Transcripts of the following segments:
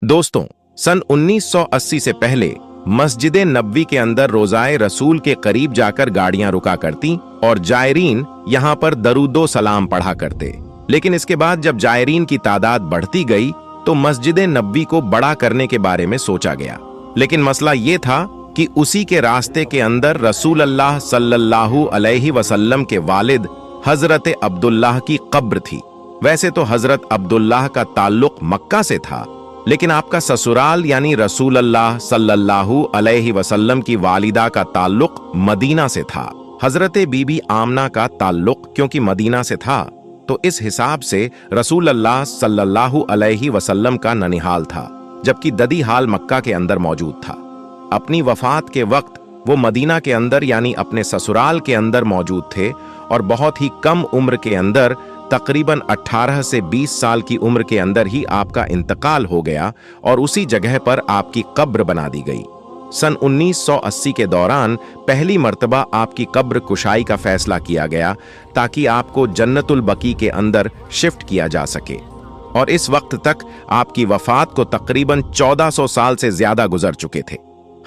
दोस्तों, सन 1980 से पहले मस्जिद नबवी के अंदर रोजाए रसूल के करीब जाकर गाड़ियां रुका करती और जायरीन यहां पर दरूदो सलाम पढ़ा करते। लेकिन इसके बाद जब जायरीन की तादाद बढ़ती गई तो मस्जिद नबवी को बड़ा करने के बारे में सोचा गया। लेकिन मसला ये था कि उसी के रास्ते के अंदर रसूल अल्लाह सल्लल्लाहु अलैहि वसल्लम के वालिद हजरत अब्दुल्लाह की कब्र थी। वैसे तो हजरत अब्दुल्लाह का ताल्लुक मक्का से था, लेकिन आपका ससुराल यानी रसूल अल्लाह सल्लल्लाहु अलैहि वसल्लम की वालिदा का ताल्लुक मदीना से था। हजरत बीबी आमना का ताल्लुक क्योंकि मदीना से था तो इस हिसाब से रसूल अल्लाह सल्लल्लाहु अलैहि वसल्लम का ननिहाल था, जबकि ददी हाल मक्का के अंदर मौजूद था। अपनी वफात के वक्त वो मदीना के अंदर यानी अपने ससुराल के अंदर मौजूद थे और बहुत ही कम उम्र के अंदर तकरीबन 18 से 20 साल की उम्र के अंदर ही आपका इंतकाल हो गया और उसी जगह पर आपकी कब्र बना दी गई। सन 1980 के दौरान पहली मर्तबा आपकी कब्र कुशाई का फैसला किया गया ताकि आपको जन्नतुल बकी के अंदर शिफ्ट किया जा सके, और इस वक्त तक आपकी वफात को तकरीबन 1400 साल से ज्यादा गुजर चुके थे।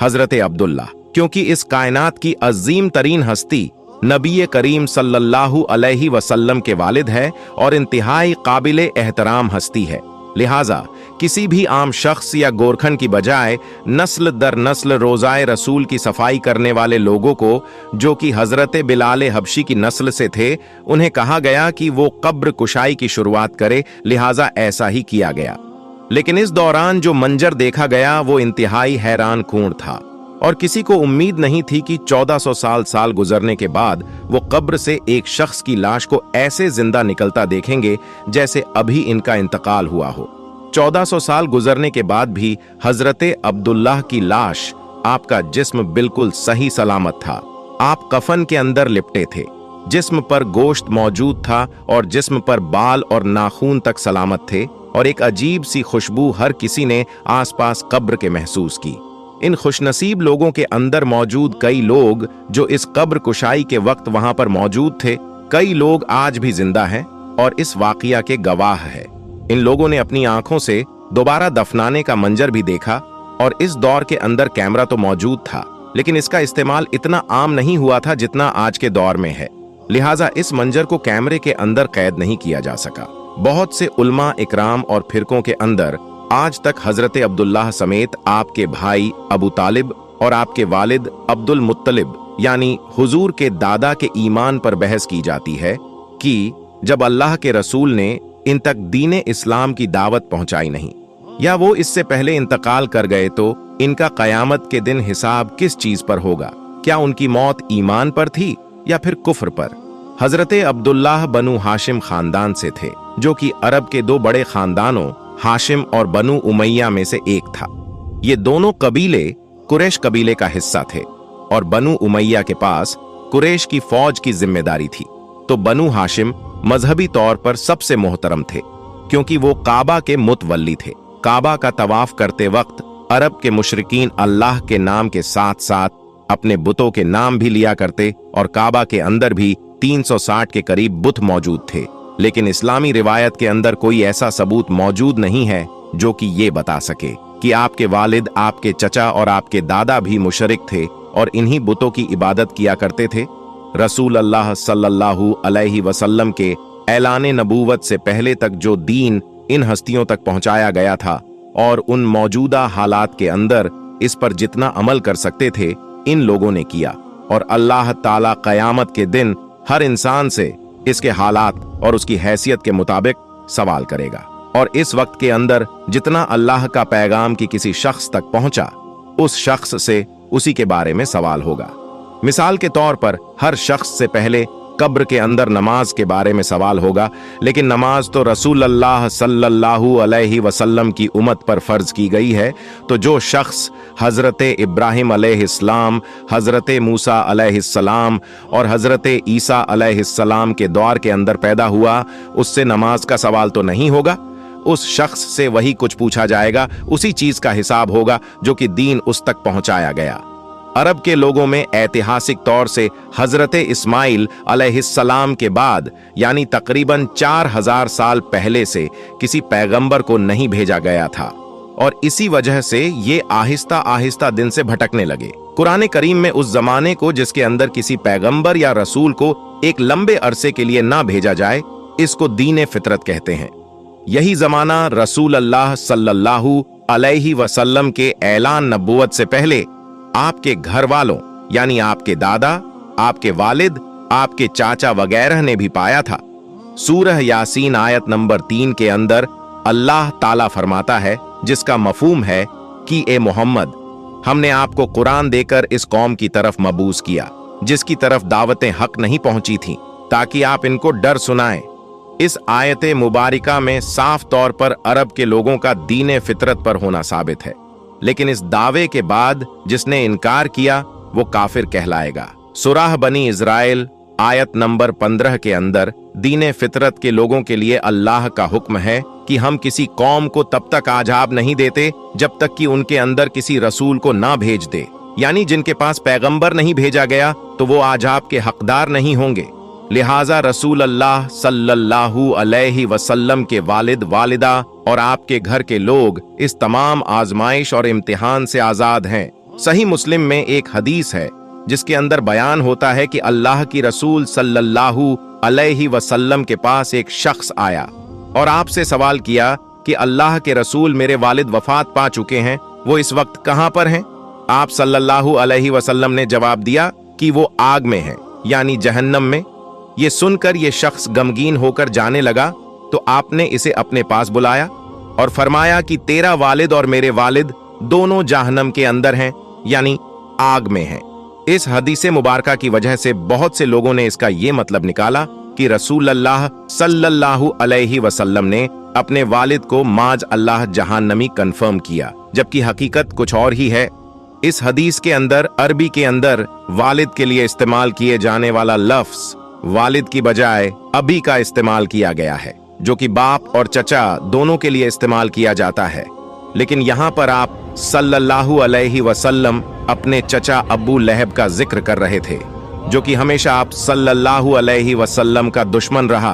हजरत अब्दुल्ला क्योंकि इस कायनात की अजीम तरीन हस्ती नबी करीम सल्लल्लाहु अलैहि वसल्लम के वालिद है और इंतहाई काबिल एहतराम हस्ती है, लिहाजा किसी भी आम शख्स या गोरखन की बजाय नस्ल दर नस्ल रोजाए रसूल की सफाई करने वाले लोगों को, जो कि हजरत बिलाल हबशी की नस्ल से थे, उन्हें कहा गया कि वो कब्र कुशाई की शुरुआत करे, लिहाजा ऐसा ही किया गया। लेकिन इस दौरान जो मंजर देखा गया वो इंतहाई हैरान कुन था और किसी को उम्मीद नहीं थी कि 1400 साल गुजरने के बाद वो कब्र से एक शख्स की लाश को ऐसे जिंदा निकलता देखेंगे जैसे अभी इनका इंतकाल हुआ हो। 1400 साल गुजरने के बाद भी हजरत अब्दुल्लाह की लाश, आपका जिस्म बिल्कुल सही सलामत था। आप कफन के अंदर लिपटे थे, जिस्म पर गोश्त मौजूद था और जिस्म पर बाल और नाखून तक सलामत थे, और एक अजीब सी खुशबू हर किसी ने आसपास कब्र के महसूस की। इन खुशनसीब लोगों के अंदर मौजूद कई लोग जो इस कब्र कुशाई के वक्त वहां पर मौजूद थे, कई लोग आज भी जिंदा हैं और इस वाकया के गवाह है। इन लोगों ने अपनी आंखों से दोबारा दफनाने का मंजर भी देखा, और इस दौर के अंदर कैमरा तो मौजूद था लेकिन इसका इस्तेमाल इतना आम नहीं हुआ था जितना आज के दौर में है, लिहाजा इस मंजर को कैमरे के अंदर कैद नहीं किया जा सका। बहुत से उल्मा इकराम और फिरकों के अंदर आज तक हजरत अब्दुल्लाह समेत आपके भाई अबू तालिब और आपके वालिद अब्दुल मुत्तलिब यानी हुजूर के दादा के ईमान पर बहस की जाती है कि जब अल्लाह के रसूल ने इन तक दीन इस्लाम की दावत पहुंचाई नहीं या वो इससे पहले इंतकाल कर गए तो इनका कयामत के दिन हिसाब किस चीज पर होगा? क्या उनकी मौत ईमान पर थी या फिर कुफ्र पर? हजरत अब्दुल्लाह बनु हाशिम खानदान से थे, जो कि अरब के दो बड़े खानदानों हाशिम और बनु उमैया में से एक था। ये दोनों कबीले कुरैश कबीले का हिस्सा थे और बनु उमैया के पास कुरैश की फौज की जिम्मेदारी थी। तो बनु हाशिम मजहबी तौर पर सबसे मोहतरम थे क्योंकि वो काबा के मुतवल्ली थे। काबा का तवाफ करते वक्त अरब के मुशरिकीन अल्लाह के नाम के साथ साथ अपने बुतों के नाम भी लिया करते और काबा के अंदर भी 360 के करीब बुत मौजूद थे। लेकिन इस्लामी रिवायत के अंदर कोई ऐसा सबूत मौजूद नहीं है जो कि ये बता सके कि आपके वालिद, आपके चचा और आपके दादा भी मुशरिक थे और इन्हीं बुतों की इबादत किया करते थे। रसूल अल्लाह सल्लल्लाहु अलैहि वसल्लम के ऐलान नबूवत से पहले तक जो दीन इन हस्तियों तक पहुंचाया गया था और उन मौजूदा हालात के अंदर इस पर जितना अमल कर सकते थे इन लोगों ने किया, और अल्लाह ताला कयामत के दिन हर इंसान से इसके हालात और उसकी हैसियत के मुताबिक सवाल करेगा। और इस वक्त के अंदर जितना अल्लाह का पैगाम की किसी शख्स तक पहुंचा, उस शख्स से उसी के बारे में सवाल होगा। मिसाल के तौर पर हर शख्स से पहले कब्र के अंदर नमाज के बारे में सवाल होगा, लेकिन नमाज तो रसूल अल्लाह सल्लल्लाहु अलैहि वसल्लम की उम्मत पर फर्ज की गई है। तो जो शख्स हजरत इब्राहिम अलैहिस्सलाम, हजरत मूसा अलैहिस्सलाम और हजरत ईसा अलैहिस्सलाम के दौर के अंदर पैदा हुआ, उससे नमाज का सवाल तो नहीं होगा। उस शख्स से वही कुछ पूछा जाएगा, उसी चीज का हिसाब होगा जो कि दीन उस तक पहुंचाया गया। अरब के लोगों में ऐतिहासिक तौर से हजरत इस्माइल अलैहिस्सलाम के बाद यानी तकरीबन 4000 साल पहले से किसी पैगंबर को नहीं भेजा गया था और इसी वजह से ये आहिस्ता आहिस्ता दिन से भटकने लगे। कुरान करीम में उस जमाने को जिसके अंदर किसी पैगंबर या रसूल को एक लंबे अरसे के लिए ना भेजा जाए, इसको दीन फितरत कहते हैं। यही जमाना रसूल अल्लाह सल्लल्लाहु अलैहि वसल्लम के ऐलान नबूवत से पहले आपके घर वालों यानी आपके दादा, आपके वालिद, आपके चाचा वगैरह ने भी पाया था। सूरह यासीन आयत नंबर 3 के अंदर अल्लाह ताला फरमाता है, जिसका मफहूम है कि ए मोहम्मद, हमने आपको कुरान देकर इस कौम की तरफ मबूस किया जिसकी तरफ दावतें हक नहीं पहुंची थीं, ताकि आप इनको डर सुनाएं। इस आयत मुबारिका में साफ तौर पर अरब के लोगों का दीन फितरत पर होना साबित है, लेकिन इस दावे के बाद जिसने इनकार किया वो काफिर कहलाएगा। सूरह बनी इज़राइल आयत नंबर 15 के अंदर दीन फितरत के लोगों के लिए अल्लाह का हुक्म है कि हम किसी कौम को तब तक आजाब नहीं देते जब तक कि उनके अंदर किसी रसूल को ना भेज दे, यानी जिनके पास पैगंबर नहीं भेजा गया तो वो आजाब के हकदार नहीं होंगे। लिहाजा रसूल अल्लाह सल्लल्लाहु अलैहि वसल्लम के वालिद, वालिदा और आपके घर के लोग इस तमाम आजमाइश और इम्तिहान से आजाद हैं। सही मुस्लिम में एक हदीस है जिसके अंदर बयान होता है कि अल्लाह की रसूल सल्लल्लाहु अलैहि वसल्लम के पास एक शख्स आया और आपसे सवाल किया कि अल्लाह के रसूल, मेरे वालिद वफात पा चुके हैं, वो इस वक्त कहां पर हैं? आप सल्लल्लाहु अलैहि वसल्लम ने जवाब दिया कि वो आग में हैं, यानी जहन्नम में। ये सुनकर ये शख्स गमगीन होकर जाने लगा तो आपने इसे अपने पास बुलाया और फरमाया कि तेरा वालिद और मेरे वालिद दोनों जहन्नम के अंदर हैं, यानी आग में हैं। इस हदीस मुबारका की वजह से बहुत से लोगों ने इसका ये मतलब निकाला कि रसूल अल्लाह सल्लल्लाहु अलैहि वसल्लम ने अपने वालिद को माज अल्लाह जहन्नमी कंफर्म किया, जबकि हकीकत कुछ और ही है। इस हदीस के अंदर अरबी के अंदर वालिद के लिए इस्तेमाल किए जाने वाला लफ्ज वालिद की बजाय अबी का इस्तेमाल किया गया है, जो कि बाप और चचा दोनों के लिए इस्तेमाल किया जाता है। लेकिन यहाँ पर आप सल्लल्लाहु अलैहि वसल्लम अपने चचा अबू लहब का जिक्र कर रहे थे, जो कि हमेशा आप सल्लल्लाहु अलैहि वसल्लम का दुश्मन रहा।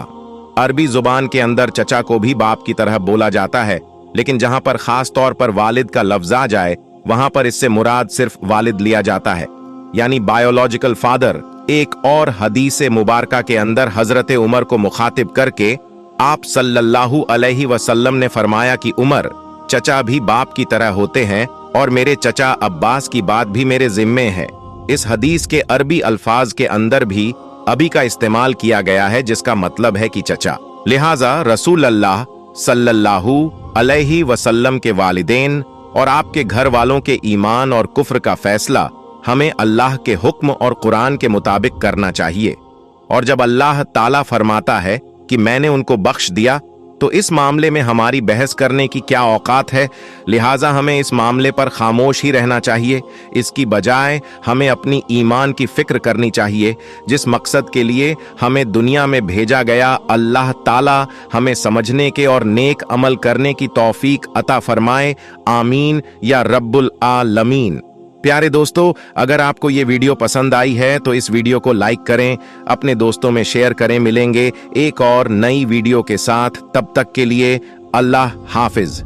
अरबी जुबान के अंदर चचा को भी बाप की तरह बोला जाता है, लेकिन जहां पर खास तौर पर वालिद का लफ्ज आ जाए वहां पर इससे मुराद सिर्फ वालिद लिया जाता है, यानी बायोलॉजिकल फादर। एक और हदीस मुबारका के अंदर हजरत उमर को मुखातिब करके आप सल्लल्लाहु अलैहि वसल्लम ने फरमाया कि उमर, चचा भी बाप की तरह होते हैं और मेरे चचा अब्बास की बात भी मेरे जिम्मे है। इस हदीस के अरबी अल्फाज के अंदर भी अबी का इस्तेमाल किया गया है, जिसका मतलब है कि चचा। लिहाजा रसूल अल्लाह सल्लल्लाहु अलैहि वसल्लम के वालिदैन और आपके घर वालों के ईमान और कुफ्र का फैसला हमें अल्लाह के हुक्म और कुरान के मुताबिक करना चाहिए। और जब अल्लाह ताला फरमाता है कि मैंने उनको बख्श दिया, तो इस मामले में हमारी बहस करने की क्या औकात है। लिहाजा हमें इस मामले पर खामोश ही रहना चाहिए। इसकी बजाय हमें अपनी ईमान की फिक्र करनी चाहिए, जिस मकसद के लिए हमें दुनिया में भेजा गया। अल्लाह ताला हमें समझने के और नेक अमल करने की तौफीक अता फरमाए। आमीन या रब्बुल आलमीन। प्यारे दोस्तों, अगर आपको ये वीडियो पसंद आई है तो इस वीडियो को लाइक करें, अपने दोस्तों में शेयर करें। मिलेंगे एक और नई वीडियो के साथ, तब तक के लिए अल्लाह हाफिज।